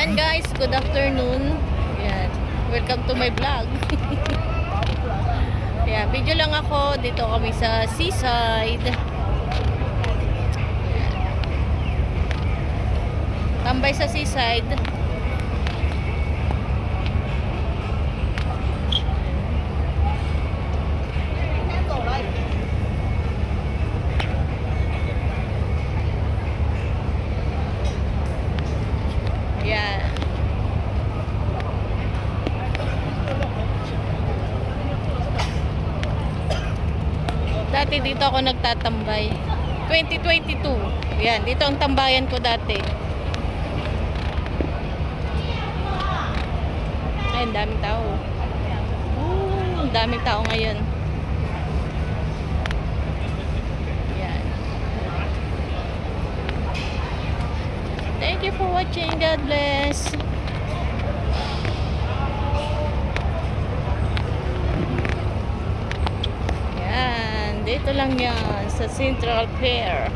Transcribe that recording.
Ayan guys, good afternoon. Ayan, welcome to my vlog. Ayan, video lang ako. Dito kami sa seaside. Ayan. Tambay sa seaside. Ayan. Dati dito ako nagtatambay. 2022. Yan, dito ang tambayan ko dati. Ay, ang daming tao. Ang daming tao ngayon. Yan. Thank you for watching. God bless. Yan. Dito lang yan sa Central Fair.